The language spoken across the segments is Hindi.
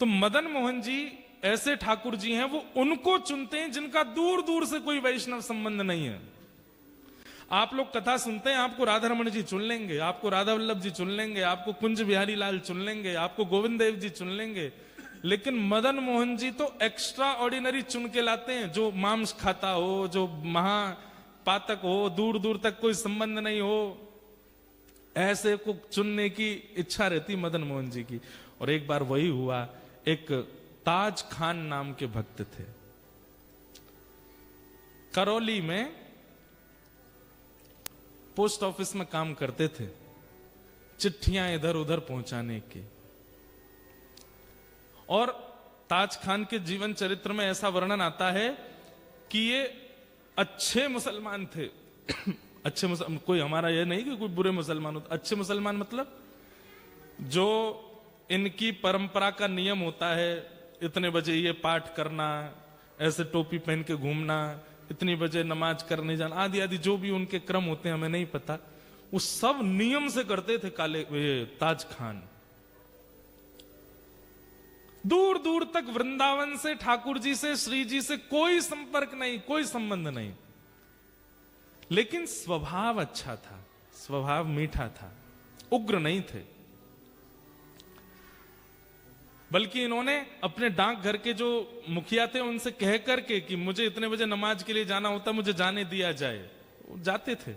तो मदन मोहन जी ऐसे ठाकुर जी हैं, वो उनको चुनते हैं जिनका दूर दूर से कोई वैष्णव संबंध नहीं है। आप लोग कथा सुनते हैं, आपको राधा रमन जी चुन लेंगे, आपको राधा वल्लभ जी चुन लेंगे, आपको कुंज बिहारी लाल चुन लेंगे, आपको गोविंद देव जी चुन लेंगे, लेकिन मदन मोहन जी तो एक्स्ट्रा ऑर्डिनरी चुन के लाते हैं। जो मांस खाता हो, जो महापातक हो, दूर दूर तक कोई संबंध नहीं हो, ऐसे को चुनने की इच्छा रहती मदन मोहन जी की। और एक बार वही हुआ, एक ताज खान नाम के भक्त थे, करौली में पोस्ट ऑफिस में काम करते थे, चिट्ठियां इधर उधर पहुंचाने की। और ताज खान के जीवन चरित्र में ऐसा वर्णन आता है कि ये अच्छे मुसलमान थे। अच्छे मुसलमान, कोई हमारा यह नहीं कि कोई बुरे मुसलमान होते, अच्छे मुसलमान मतलब जो इनकी परंपरा का नियम होता है, इतने बजे ये पाठ करना, ऐसे टोपी पहन के घूमना, इतनी बजे नमाज करने जाना, आदि आदि जो भी उनके क्रम होते हैं हमें नहीं पता, वो सब नियम से करते थे ताज खान। दूर दूर तक वृंदावन से, ठाकुर जी से, श्री जी से कोई संपर्क नहीं, कोई संबंध नहीं, लेकिन स्वभाव अच्छा था, स्वभाव मीठा था, उग्र नहीं थे। बल्कि इन्होंने अपने डाकघर के जो मुखिया थे उनसे कह करके कि मुझे इतने बजे नमाज के लिए जाना होता, मुझे जाने दिया जाए, वो जाते थे।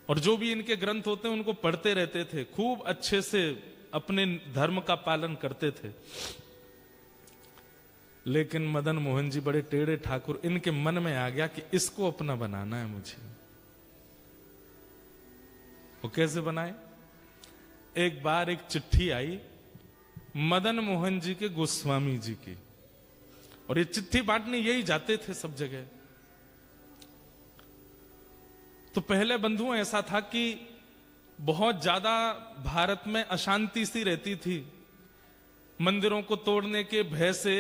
और जो भी इनके ग्रंथ होते हैं उनको पढ़ते रहते थे, खूब अच्छे से अपने धर्म का पालन करते थे। लेकिन मदन मोहन जी बड़े टेढ़े ठाकुर, इनके मन में आ गया कि इसको अपना बनाना है मुझे। वो कैसे बनाए? एक बार एक चिट्ठी आई मदन मोहन जी के गोस्वामी जी की, और ये चिट्ठी बांटने यही जाते थे सब जगह। तो पहले बंधुओं ऐसा था कि बहुत ज्यादा भारत में अशांति सी रहती थी, मंदिरों को तोड़ने के भय से,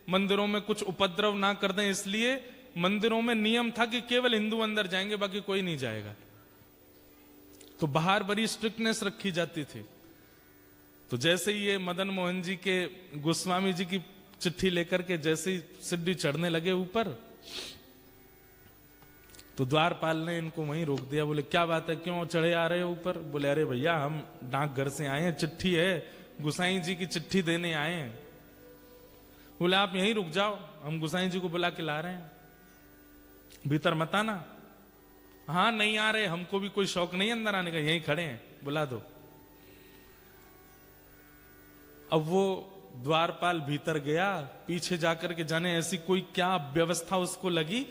मंदिरों में कुछ उपद्रव ना कर दें इसलिए मंदिरों में नियम था कि केवल हिंदू अंदर जाएंगे, बाकी कोई नहीं जाएगा। तो बाहर बड़ी स्ट्रिक्टनेस रखी जाती थी। तो जैसे ही ये मदन मोहन जी के गोस्वामी जी की चिट्ठी लेकर के जैसे ही सीढ़ी चढ़ने लगे ऊपर, तो द्वारपाल ने इनको वहीं रोक दिया। बोले क्या बात है, क्यों चढ़े आ रहे हो ऊपर? बोले अरे भैया हम डाकघर से आए हैं, चिट्ठी है, गोसाई जी की चिट्ठी देने आए हैं। बोले आप यहीं रुक जाओ, हम गोसाई जी को बुला के ला रहे हैं, भीतर मत आना। हाँ नहीं आ रहे, हमको भी कोई शौक नहीं अंदर आने का, यहीं खड़े हैं, बुला दो। अब वो द्वारपाल भीतर गया, पीछे जाकर के जाने ऐसी कोई क्या व्यवस्था उसको लगी,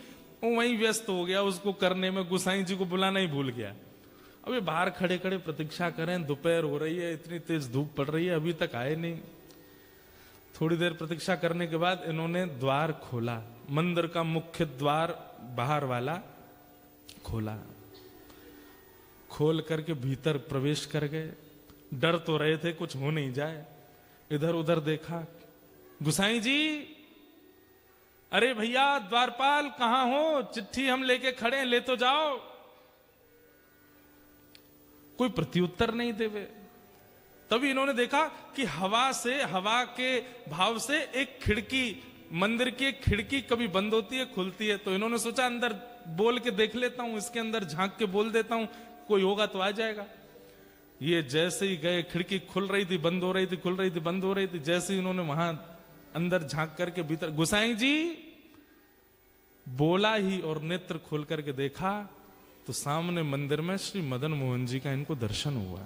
वो वहीं व्यस्त हो गया उसको करने में, गोसाई जी को बुलाना ही भूल गया। अब ये बाहर खड़े खड़े प्रतीक्षा करें, दोपहर हो रही है, इतनी तेज धूप पड़ रही है, अभी तक आए नहीं। थोड़ी देर प्रतीक्षा करने के बाद इन्होंने द्वार खोला, मंदिर का मुख्य द्वार बाहर वाला खोला, खोल करके भीतर प्रवेश कर गए। डर तो रहे थे कुछ हो नहीं जाए, इधर उधर देखा, गुसाई जी, अरे भैया द्वारपाल कहां हो, चिट्ठी हम लेके खड़े हैं, ले तो जाओ। कोई प्रत्युत्तर नहीं देवे। तभी इन्होंने देखा कि हवा से, हवा के भाव से एक खिड़की, मंदिर की एक खिड़की कभी बंद होती है खुलती है, तो इन्होंने सोचा अंदर बोल के देख लेता हूं, इसके अंदर झांक के बोल देता हूं, कोई होगा तो आ जाएगा। ये जैसे ही गए, खिड़की खुल रही थी, बंद हो रही थी, खुल रही थी, बंद हो रही थी। जैसे ही उन्होंने वहां अंदर झांक करके भीतर गोसाई जी बोला ही और नेत्र खोल करके देखा, तो सामने मंदिर में श्री मदन मोहन जी का इनको दर्शन हुआ।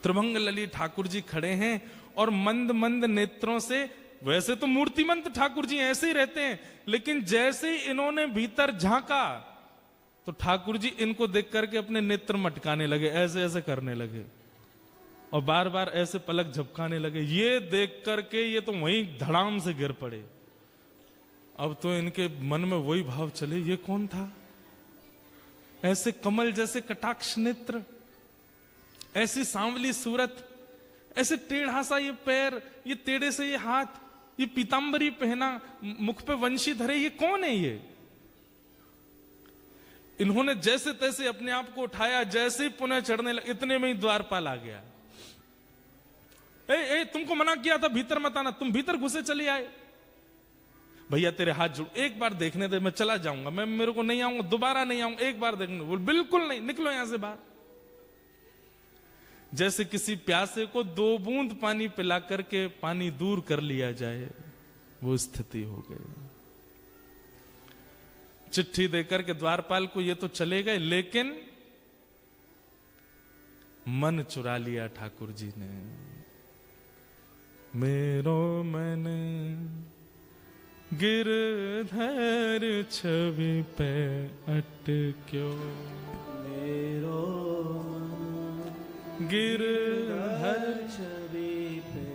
त्रिभंग ललित ठाकुर जी खड़े हैं और मंद मंद नेत्रों से, वैसे तो मूर्तिमंत ठाकुर जी ऐसे ही रहते हैं, लेकिन जैसे ही इन्होंने भीतर झांका तो ठाकुर जी इनको देख करके अपने नेत्र मटकाने लगे, ऐसे ऐसे करने लगे और बार बार ऐसे पलक झपकाने लगे। ये देख करके ये तो वहीं धड़ाम से गिर पड़े। अब तो इनके मन में वही भाव चले, ये कौन था? ऐसे कमल जैसे कटाक्ष नेत्र, ऐसी सांवली सूरत, ऐसे टेढ़ा सा ये पैर, ये टेढ़े से ये हाथ, ये पीतांबरी पहना, मुख पे वंशी धरे, ये कौन है ये? इन्होंने जैसे तैसे अपने आप को उठाया, जैसे ही पुनः चढ़ने लगे, इतने में ही द्वारपाल आ गया। ए तुमको मना किया था भीतर मत आना, तुम भीतर घुसे चले आए। भैया तेरे हाथ जुड़, एक बार देखने दे, मैं चला जाऊंगा, मैं मेरे को नहीं आऊंगा, दोबारा नहीं आऊंगा, एक बार देखने। बोल बिल्कुल नहीं, निकलो यहां से बाहर। जैसे किसी प्यासे को 2 बूंद पानी पिला करके पानी दूर कर लिया जाए, वो स्थिति हो गई। चिट्ठी देकर के द्वारपाल को ये तो चले गए, लेकिन मन चुरा लिया ठाकुर जी ने। मेरो मन गिरधर छवि पे अटक्यो, मेरो गिरधर छवि पे।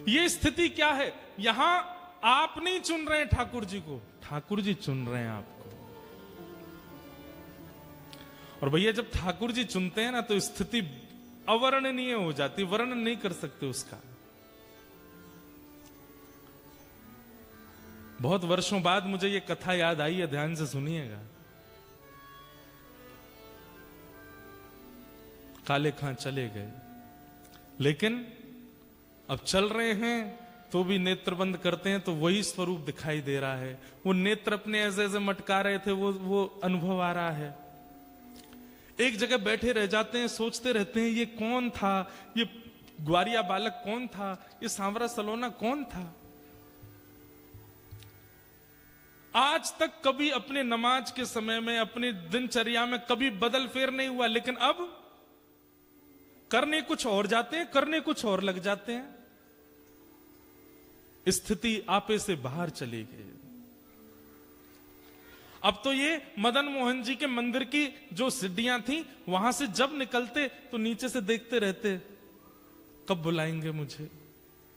ये स्थिति क्या है? यहां आप नहीं चुन रहे हैं ठाकुर जी को, ठाकुर जी चुन रहे हैं आपको। और भैया जब ठाकुर जी चुनते हैं ना, तो स्थिति अवर्णनीय हो जाती, वर्णन नहीं कर सकते उसका। बहुत वर्षों बाद मुझे ये कथा याद आई है, ध्यान से सुनिएगा। काले खां चले गए, लेकिन अब चल रहे हैं तो भी नेत्र बंद करते हैं तो वही स्वरूप दिखाई दे रहा है। वो नेत्र अपने ऐसे ऐसे मटका रहे थे, वो अनुभव आ रहा है। एक जगह बैठे रह जाते हैं, सोचते रहते हैं ये कौन था, ये ग्वारिया बालक कौन था, ये सांवरा सलोना कौन था। आज तक कभी अपने नमाज के समय में, अपनी दिनचर्या में कभी बदल फेर नहीं हुआ, लेकिन अब करने कुछ और जाते हैं, करने कुछ और लग जाते हैं। स्थिति आपे से बाहर चली गई। अब तो ये मदन मोहन जी के मंदिर की जो सीढ़ियां थी, वहां से जब निकलते तो नीचे से देखते रहते, कब बुलाएंगे मुझे,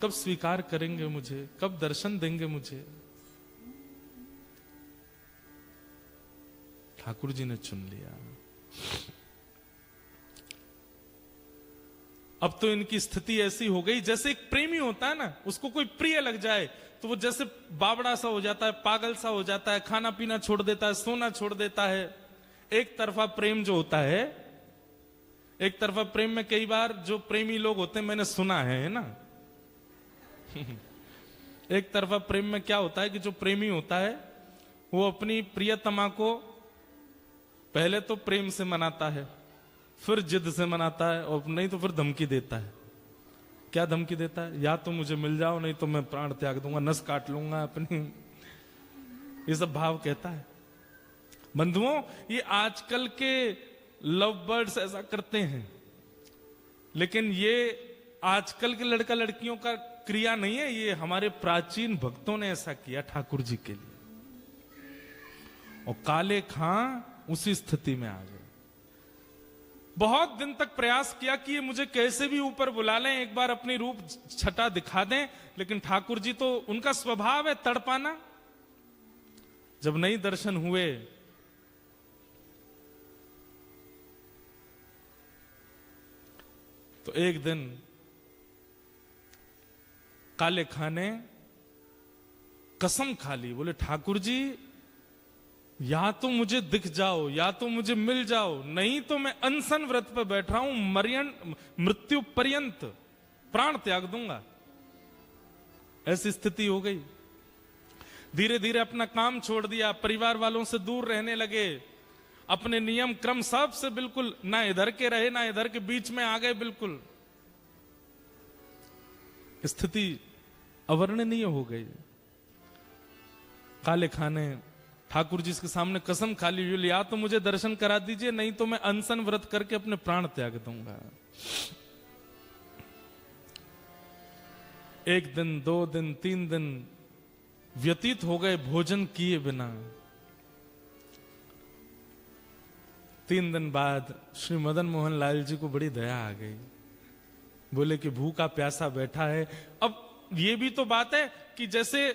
कब स्वीकार करेंगे मुझे, कब दर्शन देंगे मुझे। ठाकुर जी ने चुन लिया। अब तो इनकी स्थिति ऐसी हो गई, जैसे एक प्रेमी होता है ना, उसको कोई प्रिय लग जाए तो वो जैसे बावड़ा सा हो जाता है, पागल सा हो जाता है, खाना पीना छोड़ देता है, सोना छोड़ देता है। एक तरफा प्रेम जो होता है, एक तरफा प्रेम में कई बार जो प्रेमी लोग होते हैं, मैंने सुना है ना एक तरफा प्रेम में क्या होता है कि जो प्रेमी होता है वो अपनी प्रियतमा को पहले तो प्रेम से मनाता है, फिर जिद से मनाता है, और नहीं तो फिर धमकी देता है। क्या धमकी देता है? या तो मुझे मिल जाओ, नहीं तो मैं प्राण त्याग दूंगा, नस काट लूंगा अपनी। ये सब भाव कहता है। बंधुओं, ये आजकल के लव बर्ड्स ऐसा करते हैं, लेकिन ये आजकल के लड़का लड़कियों का क्रिया नहीं है, ये हमारे प्राचीन भक्तों ने ऐसा किया ठाकुर जी के लिए। और काले खां उसी स्थिति में आ गए। बहुत दिन तक प्रयास किया कि ये मुझे कैसे भी ऊपर बुला लें, एक बार अपनी रूप छटा दिखा दें, लेकिन ठाकुर जी तो उनका स्वभाव है तड़पाना। जब नहीं दर्शन हुए तो एक दिन काले खां ने कसम खा ली, बोले ठाकुर जी या तो मुझे दिख जाओ, या तो मुझे मिल जाओ, नहीं तो मैं अनशन व्रत पर बैठ रहा हूं, मृत्यु पर्यंत प्राण त्याग दूंगा। ऐसी स्थिति हो गई। धीरे धीरे अपना काम छोड़ दिया, परिवार वालों से दूर रहने लगे, अपने नियम क्रम सब से बिल्कुल ना इधर के रहे ना इधर के, बीच में आ गए बिल्कुल। स्थिति अवर्णनीय हो गई। काले खां ने ठाकुर जी के सामने कसम खा ली, या तो मुझे दर्शन करा दीजिए, नहीं तो मैं अनशन व्रत करके अपने प्राण त्याग दूंगा। 1 दिन 2 दिन 3 दिन व्यतीत हो गए भोजन किए बिना। 3 दिन बाद श्री मदन मोहन लाल जी को बड़ी दया आ गई, बोले कि भूखा प्यासा बैठा है। अब ये भी तो बात है कि जैसे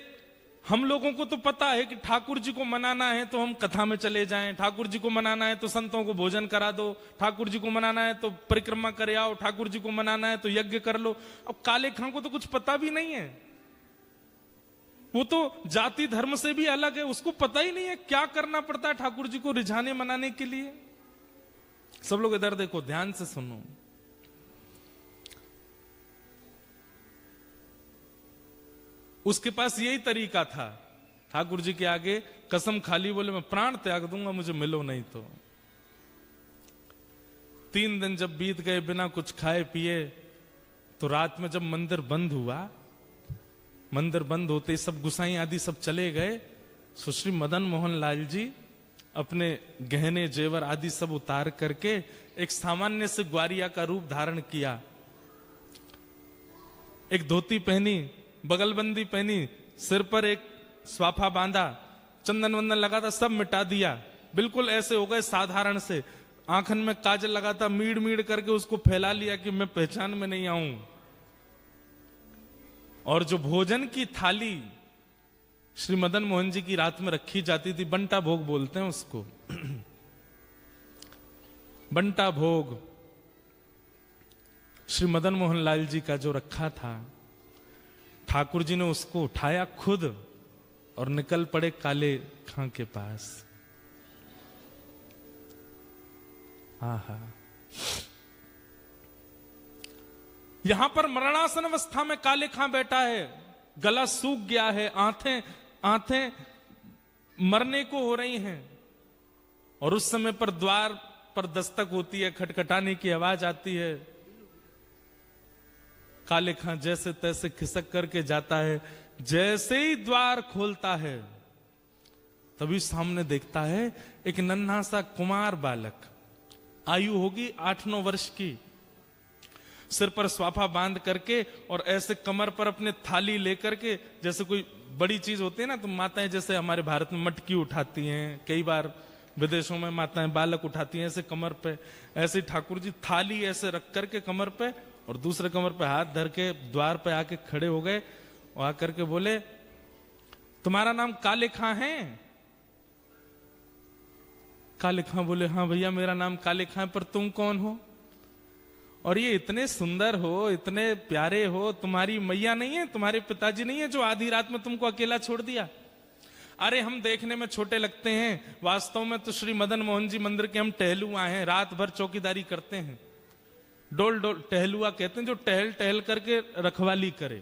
हम लोगों को तो पता है कि ठाकुर जी को मनाना है तो हम कथा में चले जाएं, ठाकुर जी को मनाना है तो संतों को भोजन करा दो, ठाकुर जी को मनाना है तो परिक्रमा करे आओ, ठाकुर जी को मनाना है तो यज्ञ कर लो। अब काले खां को तो कुछ पता भी नहीं है, वो तो जाति धर्म से भी अलग है, उसको पता ही नहीं है क्या करना पड़ता है ठाकुर जी को रिझाने मनाने के लिए। सब लोग इधर देखो, ध्यान से सुनो। उसके पास यही तरीका था, ठाकुर जी के आगे कसम खाली, बोले मैं प्राण त्याग दूंगा मुझे मिलो नहीं तो। 3 दिन जब बीत गए बिना कुछ खाए पिए, तो रात में जब मंदिर बंद हुआ, मंदिर बंद होते सब गुसाई आदि सब चले गए, सुश्री मदन मोहन लाल जी अपने गहने जेवर आदि सब उतार करके एक सामान्य से ग्वारिया का रूप धारण किया, एक धोती पहनी, बगलबंदी पहनी, सिर पर एक स्वाफा बांधा, चंदन वंदन लगा था, सब मिटा दिया, बिल्कुल ऐसे हो गए साधारण से। आंखन में काजल लगा था, मीड़ मीड़ करके उसको फैला लिया कि मैं पहचान में नहीं आऊं। और जो भोजन की थाली श्री मदन मोहन जी की रात में रखी जाती थी, बंटा भोग बोलते हैं उसको, बंटा भोग श्री मदन मोहन लाल जी का जो रखा था, ठाकुर जी ने उसको उठाया खुद और निकल पड़े काले खां के पास। आहा, यहां पर मरणासन अवस्था में काले खां बैठा है, गला सूख गया है, आंखें मरने को हो रही हैं, और उस समय पर द्वार पर दस्तक होती है, खटखटाने की आवाज आती है। काले खां जैसे तैसे खिसक करके जाता है, जैसे ही द्वार खोलता है तभी सामने देखता है एक नन्हा सा कुमार बालक, आयु होगी 8-9 वर्ष की, सिर पर स्वाफा बांध करके और ऐसे कमर पर अपने थाली लेकर के, जैसे कोई बड़ी चीज होती है ना, तो माताएं जैसे हमारे भारत में मटकी उठाती हैं, कई बार विदेशों में माताएं बालक उठाती हैं ऐसे कमर पे, ऐसे ठाकुर जी थाली ऐसे रख करके कमर पे और दूसरे कमर पे हाथ धर के द्वार पे आके खड़े हो गए और आकर के बोले, तुम्हारा नाम काले खां है? काले खां बोले, हाँ भैया मेरा नाम काले खां, पर तुम कौन हो? और ये इतने सुंदर हो, इतने प्यारे हो, तुम्हारी मैया नहीं है, तुम्हारे पिताजी नहीं है जो आधी रात में तुमको अकेला छोड़ दिया? अरे हम देखने में छोटे लगते हैं, वास्तव में तो श्री मदन मोहन जी मंदिर के हम टहलुआ हैं, रात भर चौकीदारी करते हैं। डोल डोल टहलुआ कहते हैं जो टहल टहल करके रखवाली करे।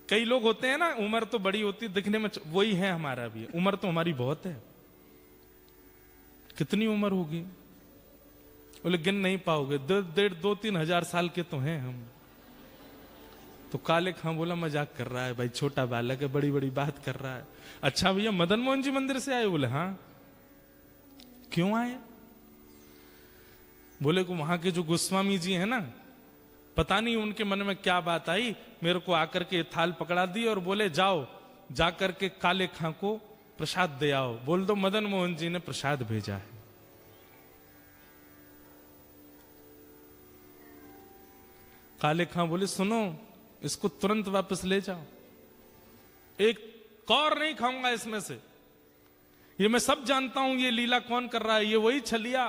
कई लोग होते हैं ना, उम्र तो बड़ी होती है दिखने में, वही है हमारा भी, उम्र तो हमारी बहुत है। कितनी उम्र होगी? बोले गिन नहीं पाओगे, 2-3 हजार साल के तो हैं हम। तो काले खां बोला मजाक कर रहा है भाई, छोटा बालक है, बड़ी बड़ी बात कर रहा है। अच्छा भैया मदन मोहन जी मंदिर से आए? बोले हाँ। क्यों आए? बोले को वहां के जो गोस्वामी जी हैं ना, पता नहीं उनके मन में क्या बात आई, मेरे को आकर के थाल पकड़ा दी और बोले जाओ जाकर के काले खां को प्रसाद दे आओ, बोल दो मदन मोहन जी ने प्रसाद भेजा है। काले खां बोले सुनो, इसको तुरंत वापस ले जाओ, एक कौर नहीं खाऊंगा इसमें से, ये मैं सब जानता हूं ये लीला कौन कर रहा है, ये वही छलिया,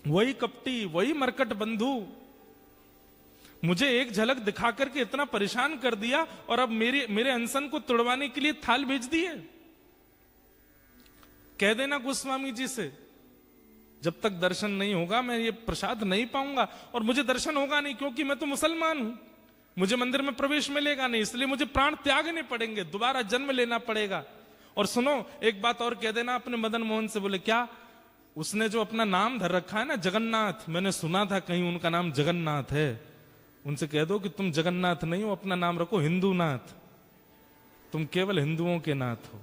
वही कपटी, वही मरकट बंधु, मुझे एक झलक दिखा करके इतना परेशान कर दिया और अब मेरे अनशन को तुड़वाने के लिए थाल भेज दिए। कह देना गोस्वामी जी से जब तक दर्शन नहीं होगा मैं ये प्रसाद नहीं पाऊंगा, और मुझे दर्शन होगा नहीं क्योंकि मैं तो मुसलमान हूं, मुझे मंदिर में प्रवेश मिलेगा नहीं, इसलिए मुझे प्राण त्यागने पड़ेंगे, दोबारा जन्म लेना पड़ेगा। और सुनो एक बात और कह देना अपने मदन मोहन से। बोले क्या? उसने जो अपना नाम धर रखा है ना जगन्नाथ, मैंने सुना था कहीं उनका नाम जगन्नाथ है, उनसे कह दो कि तुम जगन्नाथ नहीं हो, अपना नाम रखो हिंदूनाथ, तुम केवल हिंदुओं के नाथ हो,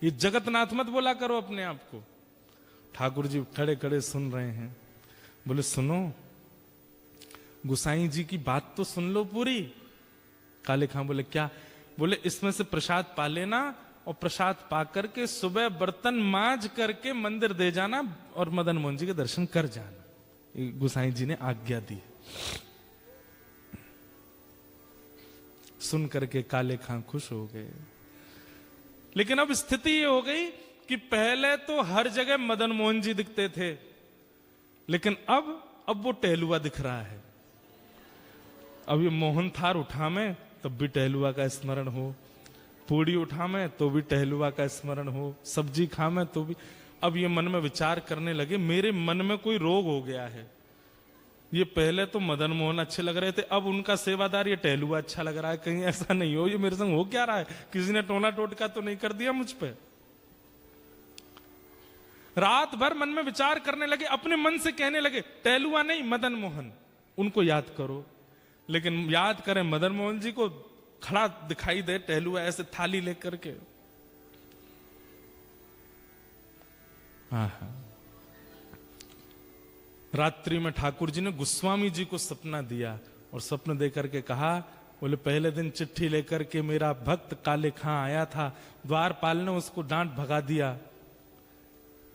ये जगतनाथ मत बोला करो अपने आप को। ठाकुर जी खड़े खड़े सुन रहे हैं। बोले सुनो, गुसाई जी की बात तो सुन लो पूरी। काले खां बोले क्या? बोले इसमें से प्रसाद पा लेना और प्रसाद पा करके सुबह बर्तन मांज करके मंदिर दे जाना और मदन मोहन जी के दर्शन कर जाना। गुसाई जी ने आज्ञा दी। सुन करके काले खां खुश हो गए, लेकिन अब स्थिति ये हो गई कि पहले तो हर जगह मदन मोहन जी दिखते थे, लेकिन अब वो टहलुआ दिख रहा है। अब ये मोहन थार उठा में तब भी टहलुआ का स्मरण हो, पूड़ी उठा में तो भी टहलुआ का स्मरण हो, सब्जी खा में तो भी। अब ये मन में विचार करने लगे मेरे मन में कोई रोग हो गया है, ये पहले तो मदन मोहन अच्छे लग रहे थे, अब उनका सेवादार ये टहलुआ अच्छा लग रहा है। कहीं ऐसा नहीं हो ये मेरे संग हो क्या रहा है, किसी ने टोना टोटका तो नहीं कर दिया मुझ पे। रात भर मन में विचार करने लगे, अपने मन से कहने लगे टहलुआ नहीं मदन मोहन, उनको याद करो। लेकिन याद करें मदन मोहन जी को खड़ा दिखाई दे टहलुआ ऐसे थाली लेकर के। रात्रि में ठाकुर जी ने गोस्वामी जी को सपना दिया और स्वप्न देकर के कहा, बोले पहले दिन चिट्ठी लेकर के मेरा भक्त काले खां आया था, द्वारपाल ने उसको डांट भगा दिया।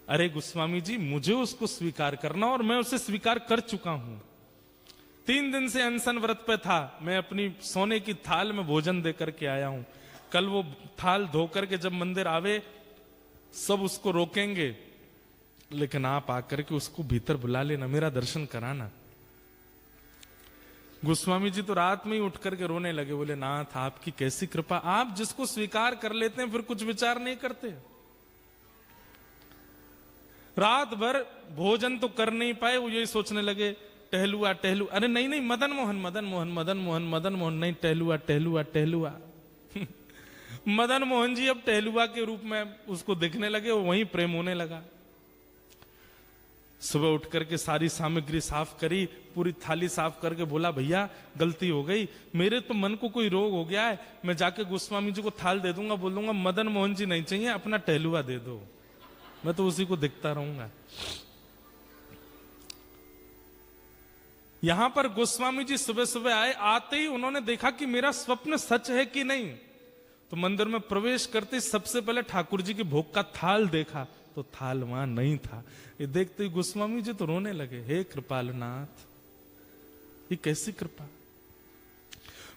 अरे गोस्वामी जी मुझे उसको स्वीकार करना और मैं उसे स्वीकार कर चुका हूं। 3 दिन से अनशन व्रत पे था, मैं अपनी सोने की थाल में भोजन देकर के आया हूं। कल वो थाल धोकर के जब मंदिर आवे सब उसको रोकेंगे, लेकिन आप आकर के उसको भीतर बुला लेना, मेरा दर्शन कराना। गोस्वामी जी तो रात में ही उठ करके रोने लगे, बोले नाथ आपकी कैसी कृपा, आप जिसको स्वीकार कर लेते हैं फिर कुछ विचार नहीं करते। रात भर भोजन तो कर नहीं पाए, वो यही सोचने लगे टहलुआ टहलुआ, अरे नहीं नहीं मदन मोहन मदन मोहन मदन मोहन मदन मोहन नहीं, टहलुआ टहलुआ टहलुआ। मदन मोहन जी अब टहलुआ के रूप में उसको देखने लगे, वहीं प्रेम होने लगा। सुबह उठ करके सारी सामग्री साफ करी, पूरी थाली साफ करके बोला भैया गलती हो गई, मेरे तो मन को कोई रोग हो गया है, मैं जाके गोस्वामी जी को थाल दे दूंगा, बोल दूंगा मदन मोहन जी नहीं चाहिए, अपना टहलुआ दे दो, मैं तो उसी को देखता रहूंगा। यहां पर गोस्वामी जी सुबह सुबह आए, आते ही उन्होंने देखा कि मेरा स्वप्न सच है कि नहीं। तो मंदिर में प्रवेश करते सबसे पहले ठाकुर जी के भोग का थाल देखा, तो थाल वहां नहीं था। ये देखते ही गोस्वामी जी तो रोने लगे, हे कृपालनाथ ये कैसी कृपा,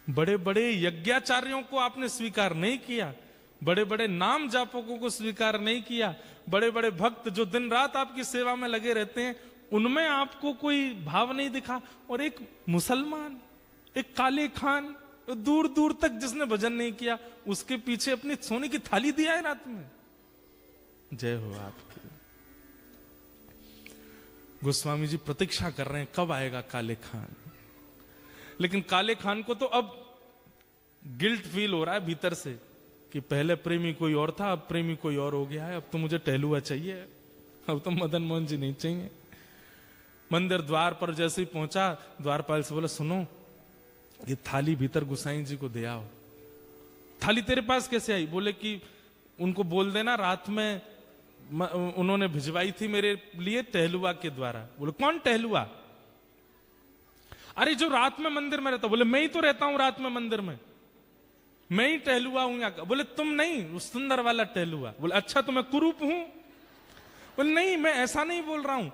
बड़े बड़े यज्ञाचार्यों को आपने स्वीकार नहीं किया, बड़े बड़े नाम जापकों को स्वीकार नहीं किया, बड़े बड़े भक्त जो दिन रात आपकी सेवा में लगे रहते हैं उनमें आपको कोई भाव नहीं दिखा, और एक मुसलमान, एक काले खान, दूर दूर तक जिसने भजन नहीं किया, उसके पीछे अपनी सोने की थाली दिया है रात में। जय हो आपकी। गोस्वामी जी प्रतीक्षा कर रहे हैं कब आएगा काले खान, लेकिन काले खान को तो अब गिल्ट फील हो रहा है भीतर से कि पहले प्रेमी कोई और था, अब प्रेमी कोई और हो गया है, अब तो मुझे टहलुआ चाहिए, अब तो मदन मोहन जी नहीं चाहिए। मंदिर द्वार पर जैसे ही पहुंचा, द्वारपाल से बोला सुनो ये थाली भीतर गोसाई जी को दे आओ। थाली तेरे पास कैसे आई? बोले कि उनको बोल देना रात में उन्होंने भिजवाई थी मेरे लिए टहलुआ के द्वारा। बोले कौन टहलुआ? अरे जो रात में मंदिर में रहता। बोले मैं ही तो रहता हूं रात में मंदिर में, मैं ही टहलुआ हूं यहाँ का। बोले तुम नहीं, उस सुंदर वाला टहलुआ। बोले अच्छा तो मैं कुरूप हूं? बोले नहीं मैं ऐसा नहीं बोल रहा हूं,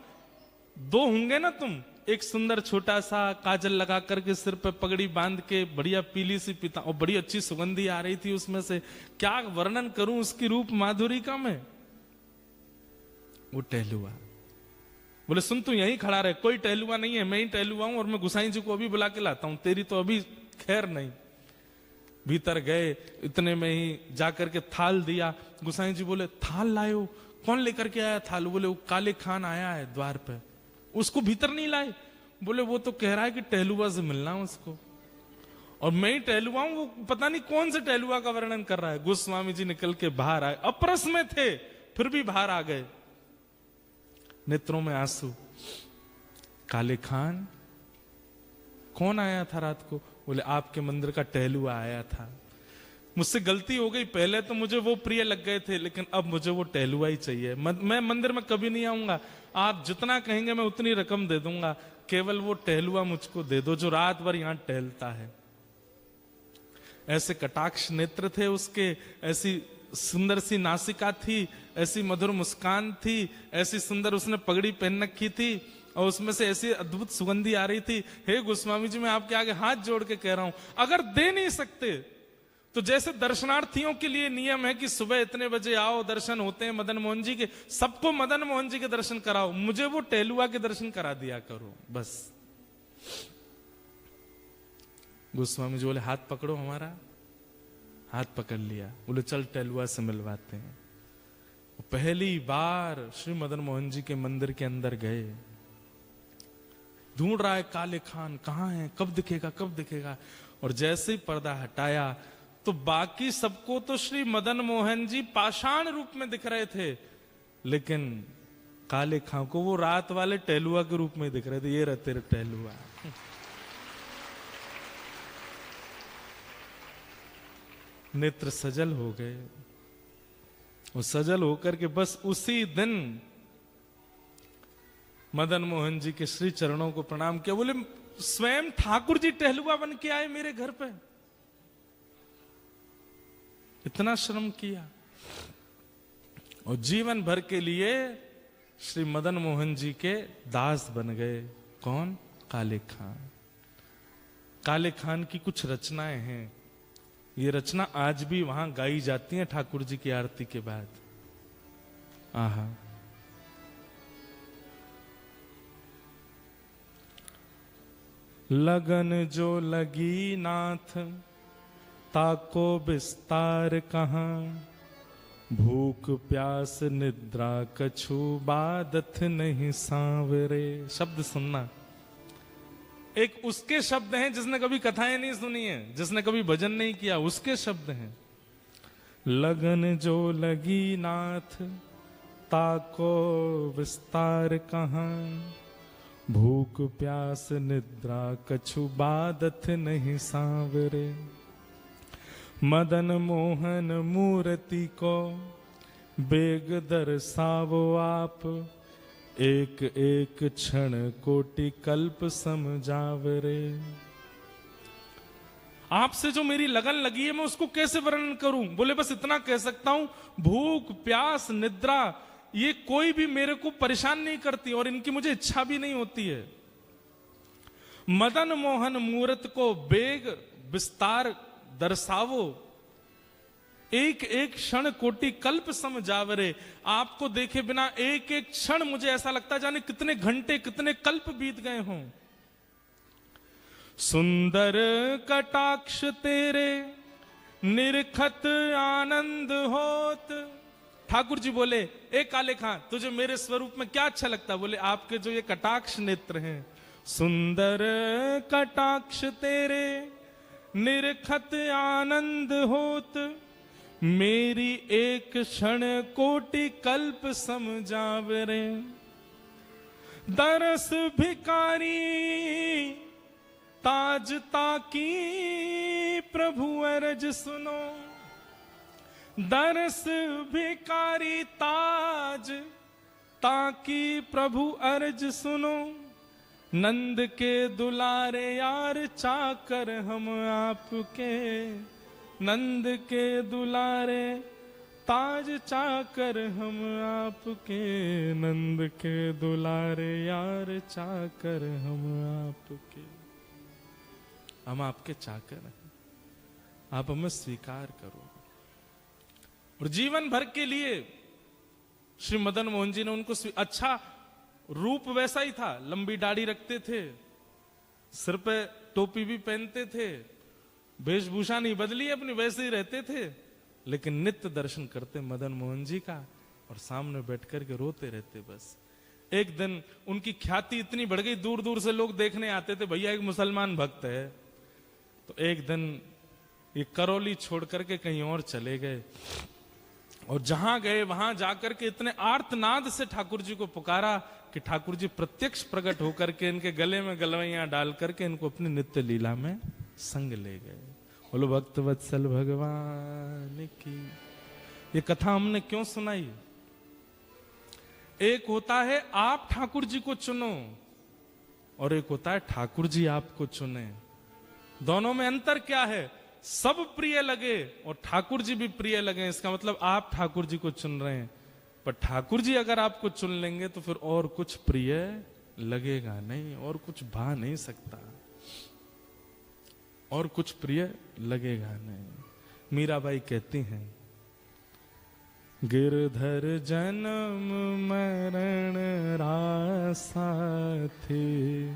दो होंगे ना तुम, एक सुंदर छोटा सा काजल लगा करके सिर पे पगड़ी बांध के बढ़िया पीली सी पिता, और बड़ी अच्छी सुगंधी आ रही थी उसमें से, क्या वर्णन करूं उसकी रूप माधुरी का मैं। वो टहलुआ। बोले सुन तू यहीं खड़ा रहे, कोई टहलुआ नहीं है, मैं ही टहलुआ हूं और मैं गोसाई जी को अभी बुला के लाता हूं, तेरी तो अभी खैर नहीं। भीतर गए, इतने में ही जाकर के थाल दिया। गोसाई जी बोले थाल लायो? कौन लेकर के आया थाल? बोले वो काले खान आया है द्वार पे, उसको भीतर नहीं लाए? बोले वो तो कह रहा है कि टहलुआ से मिलना उसको, और मैं ही टहलुआ हूं, वो पता नहीं कौन से टहलुआ का वर्णन कर रहा है। गोस्वामी जी निकल के बाहर आए, अपरस में थे फिर भी बाहर आ गए, नेत्रों में आंसू। काले खान कौन आया था रात को? बोले आपके मंदिर का टहलुआ आया था, मुझसे गलती हो गई, पहले तो मुझे वो प्रिय लग गए थे, लेकिन अब मुझे वो टहलुआ ही चाहिए, मैं मंदिर में कभी नहीं आऊंगा, आप जितना कहेंगे मैं उतनी रकम दे दूंगा, केवल वो टहलुआ मुझको दे दो जो रात भर यहां टहलता है। ऐसे कटाक्ष नेत्र थे उसके, ऐसी सुंदर सी नासिका थी, ऐसी मधुर मुस्कान थी, ऐसी सुंदर उसने पगड़ी पहन रखी थी, और उसमें से ऐसी अद्भुत सुगंधी आ रही थी। हे गोस्वामी जी मैं आपके आगे हाथ जोड़ के कह रहा हूं, अगर दे नहीं सकते तो जैसे दर्शनार्थियों के लिए नियम है कि सुबह इतने बजे आओ, दर्शन होते हैं मदन मोहन जी के, सबको मदन मोहन जी के दर्शन कराओ, मुझे वो टहलुआ के दर्शन करा दिया करो बस। गोस्वामी जी बोले हाथ पकड़ो हमारा, हाथ पकड़ लिया। बोले चल टहलुआ से मिलवाते हैं। पहली बार श्री मदन मोहन जी के मंदिर के अंदर गए, ढूंढ रहा है काले खान कहाँ है, कब दिखेगा कब दिखेगा। और जैसे ही पर्दा हटाया तो बाकी सबको तो श्री मदन मोहन जी पाषाण रूप में दिख रहे थे, लेकिन काले खां को वो रात वाले टहलुआ के रूप में दिख रहे थे। ये रहे तेरे टहलुआ। नेत्र सजल हो गए। वो सजल होकर के बस उसी दिन मदन मोहन जी के श्री चरणों को प्रणाम किया। बोले स्वयं ठाकुर जी टहलुआ बन के आए मेरे घर पे, इतना श्रम किया। और जीवन भर के लिए श्री मदन मोहन जी के दास बन गए। कौन? काले खान। काले खान की कुछ रचनाएं हैं, ये रचना आज भी वहां गाई जाती है ठाकुर जी की आरती के बाद। आहा, लगन जो लगी नाथ ताको विस्तार कहां, भूख प्यास निद्रा कछु बादत नहीं सांवरे। शब्द सुनना, एक उसके शब्द हैं जिसने कभी कथाएं नहीं सुनी है, जिसने कभी भजन नहीं किया, उसके शब्द हैं। लगन जो लगी नाथ ताको विस्तार कहां, भूख प्यास निद्रा कछु बादत नहीं सांवरे। मदन मोहन मूर्ति को बेग दर्शावो आप, एक एक क्षण कोटि कल्प समझावरे। आपसे जो मेरी लगन लगी है मैं उसको कैसे वर्णन करूं? बोले बस इतना कह सकता हूं, भूख प्यास निद्रा ये कोई भी मेरे को परेशान नहीं करती और इनकी मुझे इच्छा भी नहीं होती है। मदन मोहन मूर्त को बेग विस्तार दर्शावो, एक एक क्षण कोटि कल्प समझावरे। आपको देखे बिना एक एक क्षण मुझे ऐसा लगता जाने कितने घंटे कितने कल्प बीत गए हों। सुंदर कटाक्ष तेरे निरखत आनंद होत। ठाकुर जी बोले, ए काले खां तुझे मेरे स्वरूप में क्या अच्छा लगता? बोले आपके जो ये कटाक्ष नेत्र हैं। सुंदर कटाक्ष तेरे निरखत आनंद होत, मेरी एक क्षण कोटि कल्प समझावरे। दरस भिकारी ताज ताकी प्रभु अरज सुनो। दरस भिकारी ताज ताकी प्रभु अर्ज सुनो। नंद के दुलारे यार चाकर हम आपके, नंद के दुलारे ताज चाकर हम आपके, नंद के दुलारे यार चाकर हम आपके। हम आपके चाकर हैं, आप हमें स्वीकार करो। और जीवन भर के लिए श्री मदन मोहन जी ने उनको अच्छा रूप वैसा ही था, लंबी दाढ़ी रखते थे, सिर पे टोपी भी पहनते थे, वेशभूषा नहीं बदली अपनी, वैसे ही रहते थे। लेकिन नित्य दर्शन करते मदन मोहन जी का और सामने बैठ कर के रोते रहते। बस एक दिन उनकी ख्याति इतनी बढ़ गई, दूर दूर से लोग देखने आते थे, भैया एक मुसलमान भक्त है। तो एक दिन ये करौली छोड़ करके कहीं और चले गए और जहां गए वहां जाकर के इतने आर्तनाद से ठाकुर जी को पुकारा कि ठाकुर जी प्रत्यक्ष प्रकट होकर के इनके गले में गलवैया डाल करके इनको अपनी नित्य लीला में संग ले गए। बोलो भक्त वत्सल भगवान की। ये कथा हमने क्यों सुनाई? एक होता है आप ठाकुर जी को चुनो और एक होता है ठाकुर जी आपको चुने। दोनों में अंतर क्या है? सब प्रिय लगे और ठाकुर जी भी प्रिय लगे, इसका मतलब आप ठाकुर जी को चुन रहे हैं। पर ठाकुर जी अगर आपको चुन लेंगे तो फिर और कुछ प्रिय लगेगा नहीं, और कुछ भा नहीं सकता, और कुछ प्रिय लगेगा नहीं। मीराबाई कहती हैं, गिरधर जन्म मरण रासा थे,